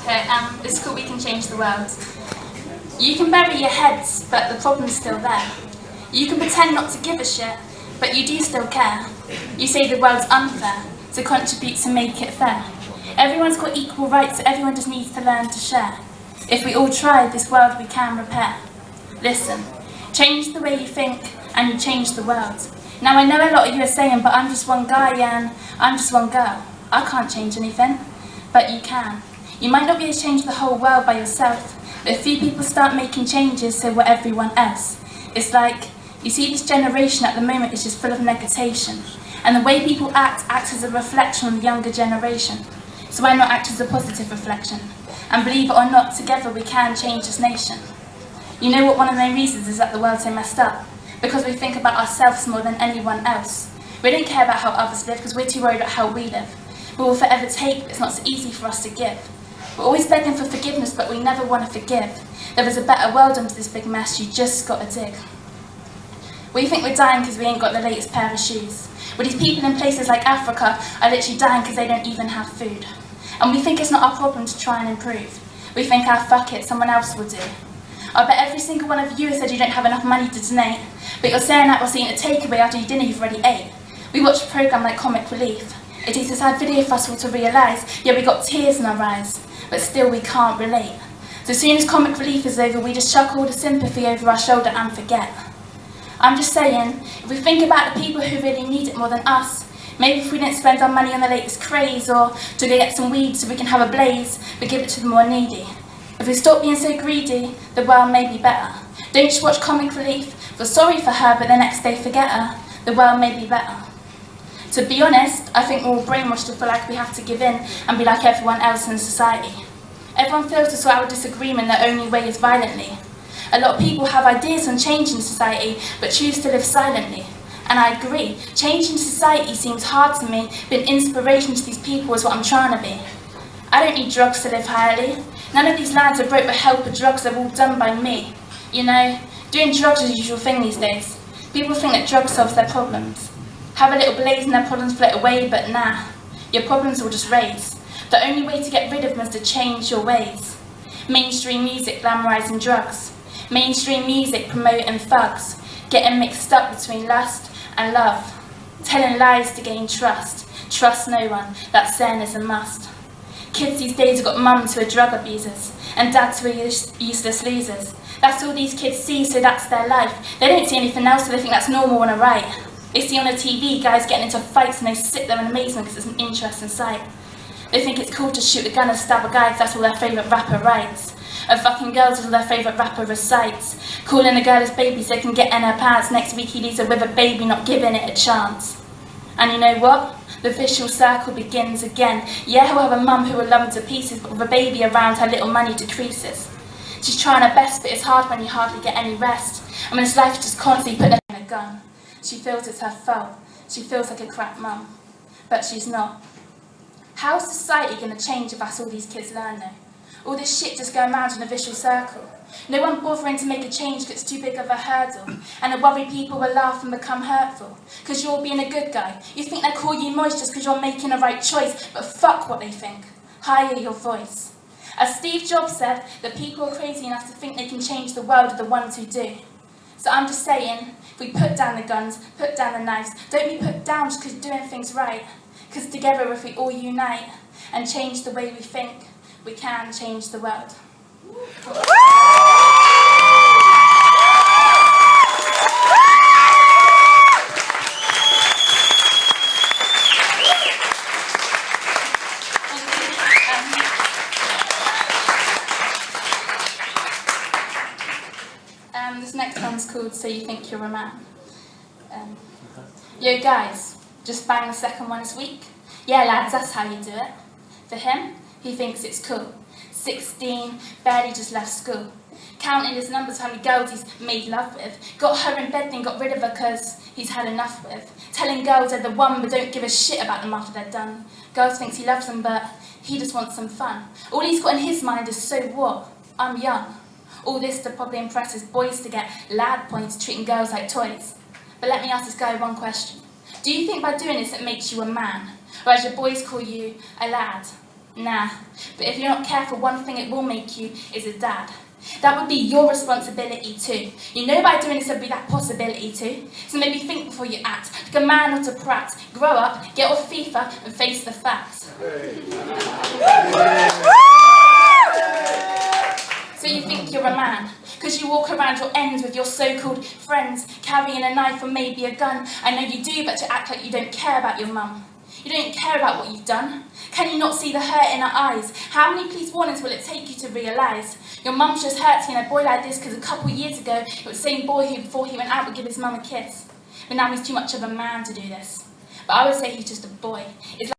Okay, it's called We Can Change the World. You can bury your heads, but the problem's still there. You can pretend not to give a shit, but you do still care. You say the world's unfair, so contribute to make it fair. Everyone's got equal rights, so everyone just needs to learn to share. If we all try, this world we can repair. Listen, change the way you think, and you change the world. Now I know a lot of you are saying, but I'm just one guy and I'm just one girl. I can't change anything, but you can. You might not be able to change the whole world by yourself, but if few people start making changes, so will everyone else. It's like, you see this generation at the moment is just full of negation, and the way people act as a reflection on the younger generation. So why not act as a positive reflection? And believe it or not, together we can change this nation. You know what one of the main reasons is that the world's so messed up? Because we think about ourselves more than anyone else. We don't care about how others live because we're too worried about how we live. We will forever take, but it's not so easy for us to give. We're always begging for forgiveness, but we never want to forgive. There is a better world under this big mess, you just got to dig. We think we're dying because we ain't got the latest pair of shoes. Well, these people in places like Africa are literally dying because they don't even have food. And we think it's not our problem to try and improve. We think, fuck it, someone else will do. I bet every single one of you has said you don't have enough money to donate, but you're saying that while eating a takeaway after your dinner you've already ate. We watch a programme like Comic Relief. It is a sad video for us all to realise, yeah, we got tears in our eyes, but still we can't relate. So as soon as Comic Relief is over, we just chuck all the sympathy over our shoulder and forget. I'm just saying, if we think about the people who really need it more than us, maybe if we didn't spend our money on the latest craze or to go get some weed so we can have a blaze, but give it to the more needy. If we stop being so greedy, the world may be better. Don't just watch Comic Relief, feel sorry for her, but the next day forget her. The world may be better. To be honest, I think we're all brainwashed to feel like we have to give in and be like everyone else in society. Everyone feels to sort out a disagreement the only way is violently. A lot of people have ideas on changing society, but choose to live silently. And I agree, changing society seems hard to me, but an inspiration to these people is what I'm trying to be. I don't need drugs to live highly. None of these lads are broke with help with drugs, they're all done by me. You know, doing drugs is a usual thing these days. People think that drugs solves their problems. Have a little blaze and their problems float away, but nah, your problems will just raise. The only way to get rid of them is to change your ways. Mainstream music glamorising drugs. Mainstream music promoting thugs. Getting mixed up between lust and love. Telling lies to gain trust. Trust no one, that saying is a must. Kids these days have got mums who are drug abusers and dads who are useless losers. That's all these kids see, so that's their life. They don't see anything else, so they think that's normal and alright. They see on the TV guys getting into fights and they sit there in amazement because it's an interesting sight. They think it's cool to shoot a gun and stab a guy because that's all their favourite rapper writes. And fucking girls is all their favourite rapper recites. Calling a girl as baby so they can get in her pants. Next week he leaves her with a baby, not giving it a chance. And you know what? The vicious circle begins again. Yeah, he'll have a mum who will love him to pieces, but with a baby around, her little money decreases. She's trying her best, but it's hard when you hardly get any rest. And when his life is just constantly putting her in a gun. She feels it's her fault. She feels like a crap mum. But she's not. How's society going to change if that's all these kids learn though? All this shit just going round in a vicious circle. No one bothering to make a change because it's too big of a hurdle. And the worried people will laugh and become hurtful. Because you're being a good guy. You think they call you moist just because you're making the right choice. But fuck what they think. Higher your voice. As Steve Jobs said, the people are crazy enough to think they can change the world are the ones who do. So I'm just saying, if we put down the guns, put down the knives, don't be put down just because you're doing things right. Because together if we all unite and change the way we think, we can change the world. This next one's called So You Think You're a Man. Yo guys, just bang the second one this week. Yeah lads, that's how you do it. For him, he thinks it's cool. 16, barely just left school. Counting his numbers of how many girls he's made love with. Got her in bed then got rid of her cause he's had enough with. Telling girls they're the one but don't give a shit about them after they're done. Girls thinks he loves them but he just wants some fun. All he's got in his mind is so what? I'm young. All this to probably impress his boys to get lad points treating girls like toys. But let me ask this guy one question. Do you think by doing this it makes you a man? Or as your boys call you, a lad? Nah, but if you're not careful, one thing it will make you is a dad. That would be your responsibility too. You know by doing this there'll be that possibility too. So maybe think before you act, like a man, not a prat. Grow up, get off FIFA and face the facts. So you think you're a man, because you walk around your ends with your so-called friends, carrying a knife or maybe a gun. I know you do, but you act like you don't care about your mum. You don't care about what you've done. Can you not see the hurt in her eyes? How many police warnings will it take you to realise? Your mum's just hurt seeing a boy like this because a couple of years ago it was the same boy who before he went out would give his mum a kiss. But now he's too much of a man to do this. But I would say he's just a boy. It's